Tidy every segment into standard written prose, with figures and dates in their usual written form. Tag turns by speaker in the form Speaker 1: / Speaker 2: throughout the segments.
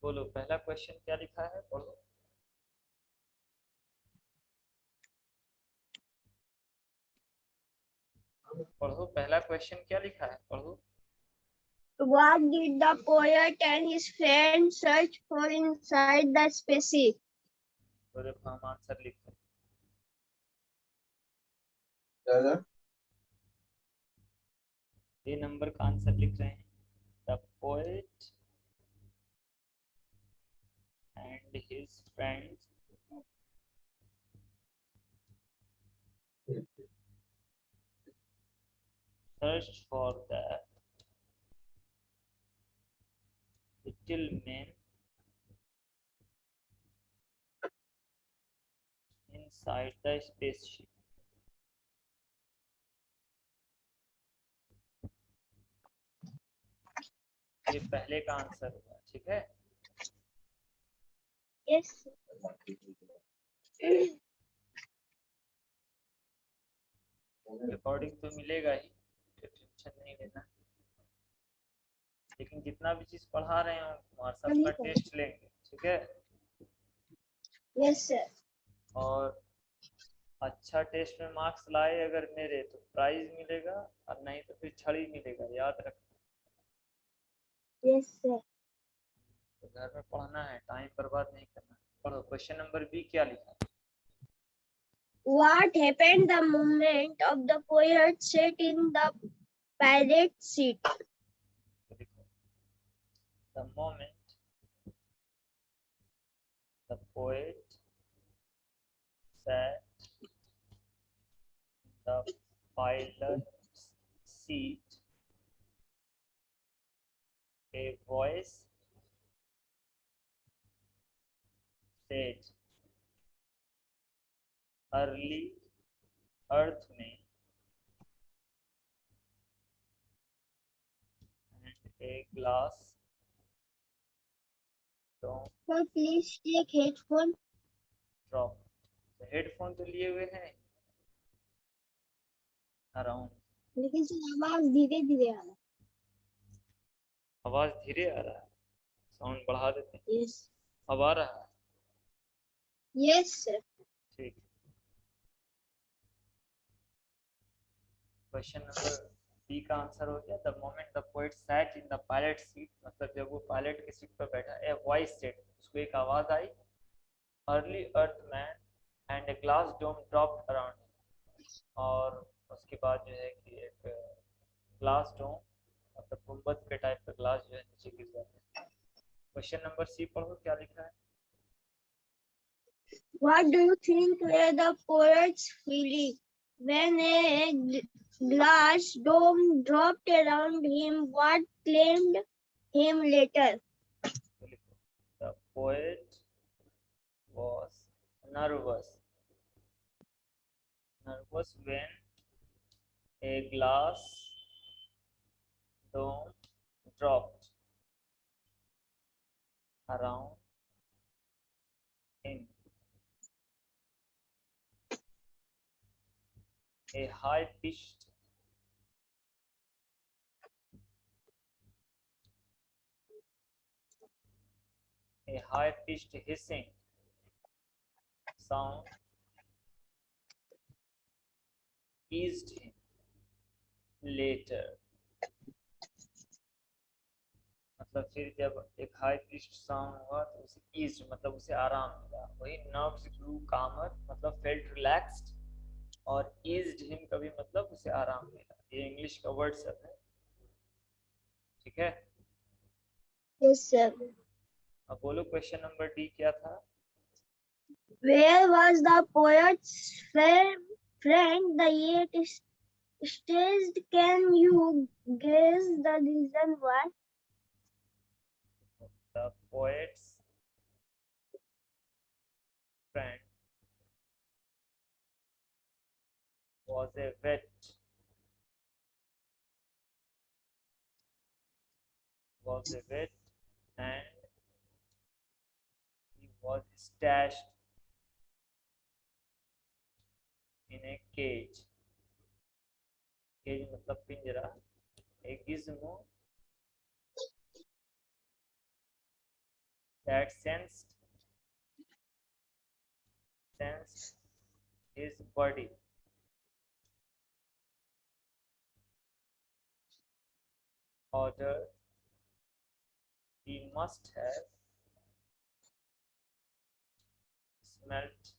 Speaker 1: बोलो पहला क्वेश्चन क्या लिखा है, पढ़ो। पढ़ो पहला क्वेश्चन क्या लिखा है, पढ़ो।
Speaker 2: What did the poet and his friend search for inside the spaceship?
Speaker 1: तो देखो हम आंसर लिखते हैं। ये नंबर का आंसर लिख रहे हैं। The poet and his friends searched for the little man inside the spaceship। ये पहले का आंसर हुआ, ठीक है।
Speaker 2: Yes.
Speaker 1: रिकॉर्डिंग तो मिलेगा ही, टेंशन नहीं लेना। लेकिन जितना भी चीज पढ़ा रहे हो तुम्हारा सबका टेस्ट लेंगे, ठीक है।
Speaker 2: Yes, sir.
Speaker 1: और अच्छा टेस्ट में मार्क्स लाए अगर मेरे तो प्राइज मिलेगा, और नहीं तो फिर छड़ी मिलेगा, याद रख।
Speaker 2: Yes, sir.
Speaker 1: तो घर में पढ़ना है, टाइम बर्बाद नहीं करना। पढ़ो क्वेश्चन नंबर बी क्या लिखा है।
Speaker 2: What happened the moment of the poet sat in the pilot seat?
Speaker 1: तो देखो the moment the poet sat in the pilot's seat, a voice said, early earth में and a glass don't
Speaker 2: Sir, please take headphone.
Speaker 1: drop। तो headphone तो लिए हुए हैं around.
Speaker 2: लेकिन sir आवाज धीरे धीरे आ रहा है।
Speaker 1: आवाज धीरे आ रहा है, साउंड बढ़ा देते हैं।
Speaker 2: Yes.
Speaker 1: अब आ रहा है,
Speaker 2: Yes, sir.
Speaker 1: ठीक। क्वेश्चन नंबर बी का आंसर हो गया। The moment the poet sat in the pilot seat, मतलब जब वो पायलट की सीट पर बैठा, ए वॉइस सेड, उसको एक आवाज आई, early earth man and a glass dome dropped around. और उसके बाद जो है कि एक ग्लास डोम, मतलब गुंबद के टाइप का ग्लास जो है नीचे गिर जाता है। क्वेश्चन नंबर सी पढ़ो क्या लिखा है।
Speaker 2: What do you think were the poet's feeling when a glass dome dropped around him? What claimed him later?
Speaker 1: तो लिखो the poet was nervous when a glass dome dropped around him, a high-pitched hissing sound eased him later। मतलब फिर जब एक high pitched sound हुआ तो उसे ease मतलब उसे आराम मिला। वही नर्व्स ग्रू कामर मतलब फेल्ट रिलैक्स्ड, और ईज्ड हिम का भी मतलब उसे आराम मिला। ये इंग्लिश का वर्ड सब है, ठीक है।
Speaker 2: Yes, sir.
Speaker 1: अब बोलो क्वेश्चन नंबर डी क्या था।
Speaker 2: Where was the poet's friend the yet staged? Can you guess the reason why?
Speaker 1: The poet's friend was a vet and he was stashed in a cage। Cage मतलब पिंजरा। एक gizmo that sensed his body. Odor, he must have smelt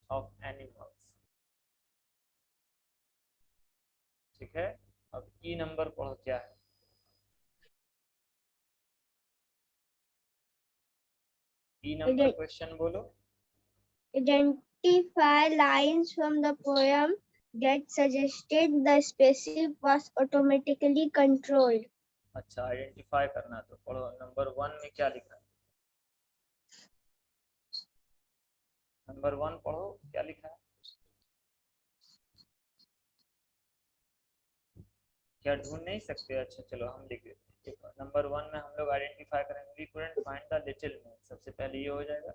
Speaker 1: of animals. ठीक है, अब ई number पढ़ो क्या है। ई number question बोलो।
Speaker 2: Identify lines from the poem that suggested the spaceship was automatically controlled.
Speaker 1: अच्छा, आइडेंटिफाई करना, तो पढ़ो नंबर 1 में क्या लिखा है। नंबर 1 पढ़ो क्या लिखा है। क्या ढूंढ नहीं सकते? अच्छा चलो हम लिख देते हैं। नंबर 1 में हम लोग आइडेंटिफाई करेंगे, we couldn't find the little man. सबसे पहले ये हो जाएगा।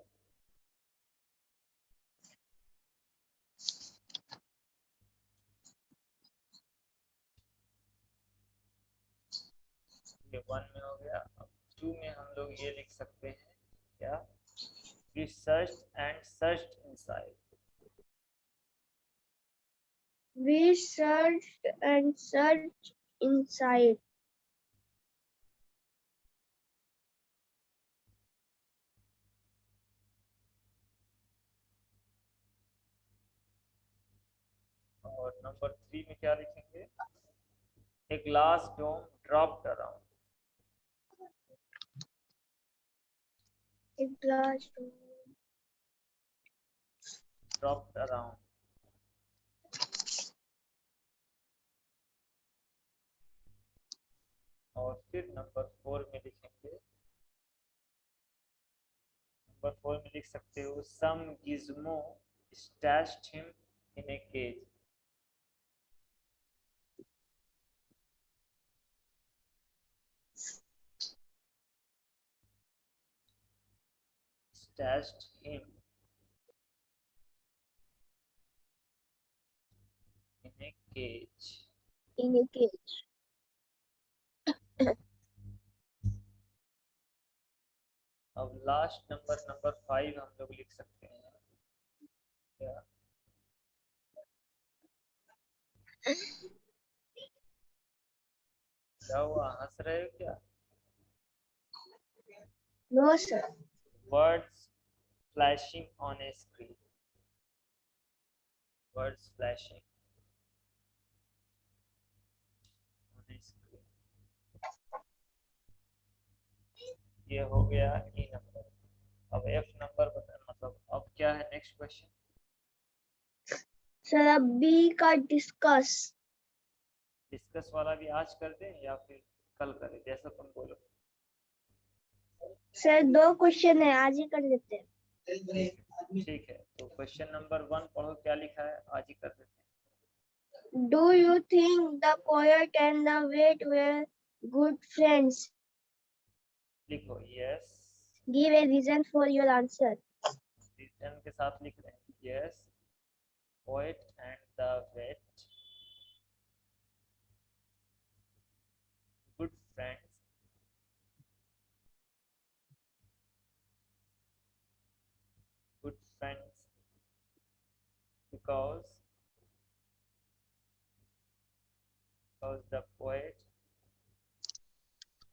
Speaker 1: ये 1 में हो गया। अब 2 में हम लोग ये लिख सकते हैं क्या, we searched and searched inside.
Speaker 2: We searched and searched inside.
Speaker 1: और नंबर 3 में क्या लिखेंगे, a glass dome dropped around.
Speaker 2: A glass
Speaker 1: dropped around. और फिर नंबर 4 में लिखेंगे, नंबर 4 में लिख सकते हो, some gizmo stashed him in a cage. Stashed him in a cage.
Speaker 2: in a cage.
Speaker 1: अब लास्ट नंबर, नंबर 5 हम लोग लिख सकते हैं क्या, क्या हुआ, हंस रहे हो क्या?
Speaker 2: No, sir.
Speaker 1: Words flashing on a screen. Words flashing on a screen. ये हो गया ई नंबर। अब एफ नंबर बता, मतलब अब क्या है नेक्स्ट क्वेश्चन।
Speaker 2: सर अब बी का डिस्कस।
Speaker 1: डिस्कस वाला भी आज कर दें या फिर कल करें, जैसा तुम बोलो।
Speaker 2: सर 2 क्वेश्चन है, आज ही कर लेते हैं।
Speaker 1: ठीक है, तो क्वेश्चन नंबर 1 पढ़ो क्या लिखा है, आज ही कर देते हैं।
Speaker 2: Do you think the poet and the wit were good friends?
Speaker 1: लिखो yes.
Speaker 2: Give a reason for your answer.
Speaker 1: Reason के साथ लिख रहे हैं yes, poet and the wit good friends because the poet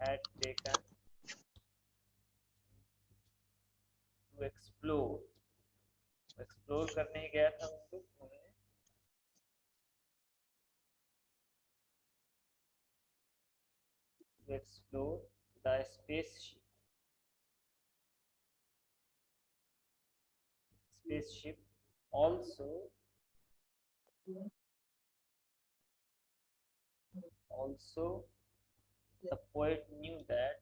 Speaker 1: had taken to explore करने ही गया था उनको घूमने, to explore the spaceship. Also the poet knew that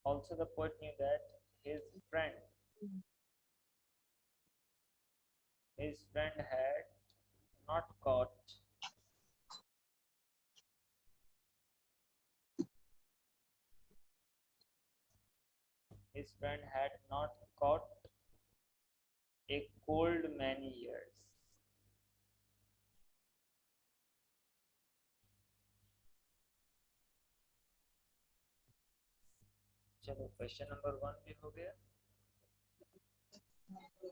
Speaker 1: also the poet knew that his friend had not caught a cold many years. चलो question number 1 भी हो गया।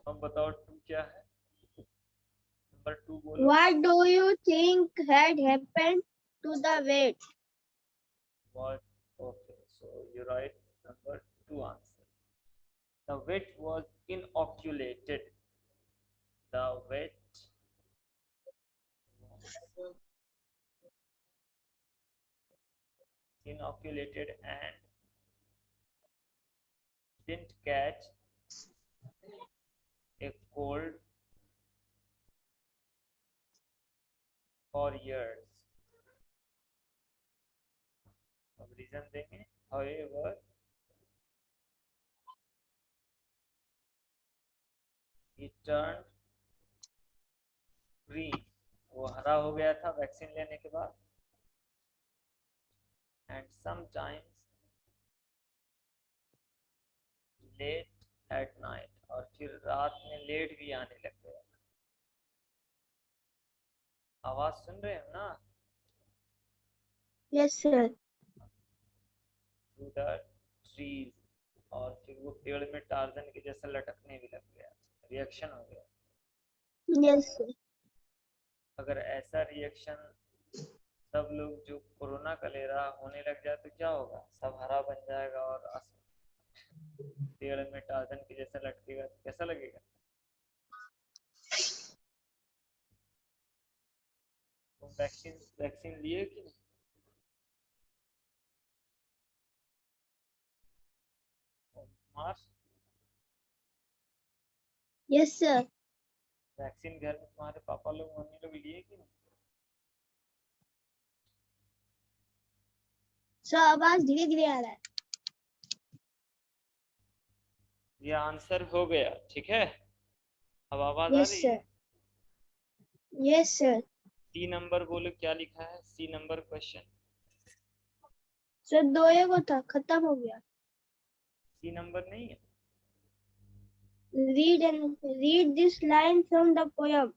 Speaker 1: अब बताओ 2 क्या है। नंबर 2 बोलो।
Speaker 2: What do you think had happened to the weight?
Speaker 1: What? Okay, so you write number 2 answer. The wet was inoculated. The wet was inoculated and didn't catch a cold for years. अब reason देंगे। However, he turned green. वो हरा हो गया था vaccine लेने के बाद। And sometimes late at night, और फिर रात में लेट भी आने लग गया। आवाज सुन रहे हो ना?
Speaker 2: Yes, sir.
Speaker 1: Through the trees, और फिर वो पेड़ में टार्जन के जैसा लटकने भी लग गया। रिएक्शन हो गया।
Speaker 2: Yes, sir.
Speaker 1: अगर ऐसा रिएक्शन सब लोग जो कोरोना का ले रहा होने लग जाए तो क्या होगा? सब हरा बन जाएगा और पेड़ में टार्जन के जैसा लटकेगा तो कैसा लगेगा? तुम वैक्सीन वैक्सीन लिए कि नहीं? मार्च
Speaker 2: Yes, sir.
Speaker 1: वैक्सीन घर में तुम्हारे पापा लोग मम्मी लोग लिए कि नहीं?
Speaker 2: So आवाज धीरे धीरे आ रहा है।
Speaker 1: ये आंसर हो गया, ठीक है। अब आवाज आ
Speaker 2: Yes,
Speaker 1: रही
Speaker 2: sir.
Speaker 1: है?
Speaker 2: Yes, sir.
Speaker 1: सी नंबर बोलो क्या लिखा है। सी नंबर क्वेश्चन।
Speaker 2: सर दो को था, खत्म हो गया।
Speaker 1: सी नंबर नहीं है।
Speaker 2: Read this line from the poem.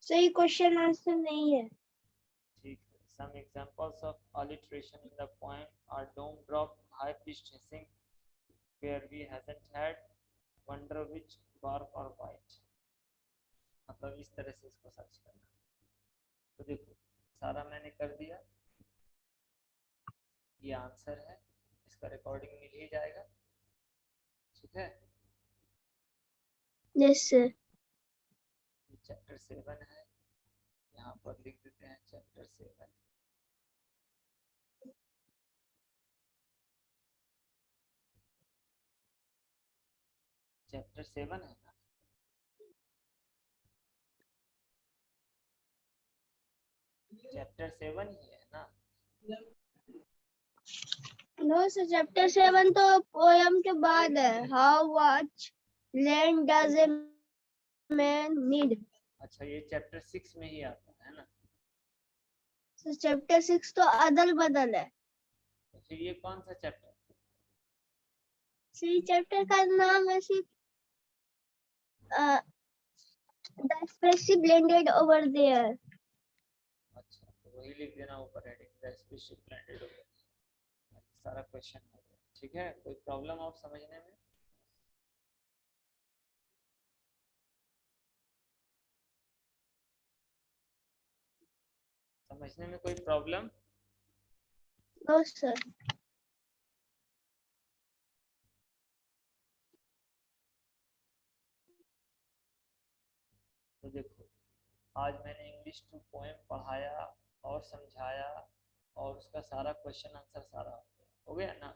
Speaker 2: सही क्वेश्चन आंसर नहीं है।
Speaker 1: ठीक है। Some examples of alliteration in the poem are dome drop, high pitched hissing, where we hasn't had, wonder which, bark or bite। मतलब इस तरह से इसको सर्च करना। तो देखो सारा मैंने कर दिया। ये आंसर है, इसका रिकॉर्डिंग मिल ही जाएगा, ठीक है।
Speaker 2: Yes, sir.
Speaker 1: ये चैप्टर 7 है, यहाँ पर लिख देते हैं चैप्टर 7। चैप्टर 7 है ना? चैप्टर 7 ही है ना?
Speaker 2: No, sir. Chapter 7 तो पोयम के बाद है। How much land does a man need?
Speaker 1: अच्छा ये चैप्टर 6 में ही आता है ना?
Speaker 2: So chapter 6 तो अदल बदल है।
Speaker 1: तो फिर ये कौन सा चैप्टर?
Speaker 2: सी चैप्टर का नाम है सिर्फ the spaceship landed over there.
Speaker 1: अच्छा तो वही लिख देना ऊपर heading, the spaceship landed over. सारा क्वेश्चन हो गया, ठीक है। कोई प्रॉब्लम आप समझने में? समझने में कोई प्रॉब्लम?
Speaker 2: No, sir.
Speaker 1: तो देखो आज मैंने इंग्लिश टू पोएम पढ़ाया और समझाया और उसका सारा क्वेश्चन आंसर सारा हो गया ना?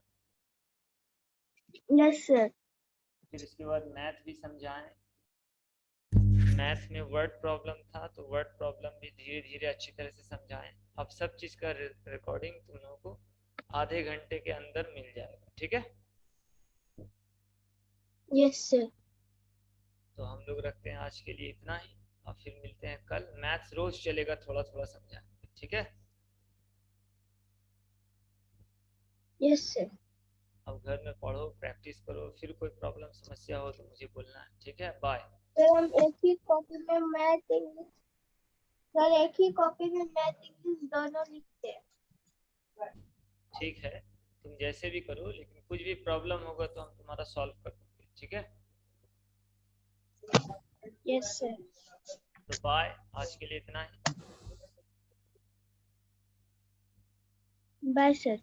Speaker 2: Yes, sir.
Speaker 1: फिर इसके बाद मैथ भी समझाएं। मैथ में वर्ड प्रॉब्लम था तो वर्ड प्रॉब्लम भी धीरे धीरे अच्छी तरह से समझाएं। अब सब चीज का रिकॉर्डिंग तुम लोगों को आधे घंटे के अंदर मिल जाएगा, ठीक है।
Speaker 2: Yes, sir.
Speaker 1: तो हम लोग रखते हैं आज के लिए इतना ही, और फिर मिलते हैं कल। मैथ्स रोज चलेगा, थोड़ा थोड़ा समझाएंगे, ठीक है।
Speaker 2: Yes, sir.
Speaker 1: अब घर में पढ़ो, प्रैक्टिस करो, फिर कोई प्रॉब्लम समस्या हो तो मुझे बोलना है, ठीक है। बाय।
Speaker 2: सर हम एक ही कॉपी में मैथ इंग्लिश सर एक ही कॉपी में मैथ इंग्लिश दोनों लिखते हैं।
Speaker 1: ठीक है, तुम जैसे भी करो, लेकिन कुछ भी प्रॉब्लम होगा तो हम तुम्हारा सॉल्व कर देंगे, ठीक है।
Speaker 2: Yes sir.
Speaker 1: तो बाय, आज के लिए इतना ही।
Speaker 2: Bye sir.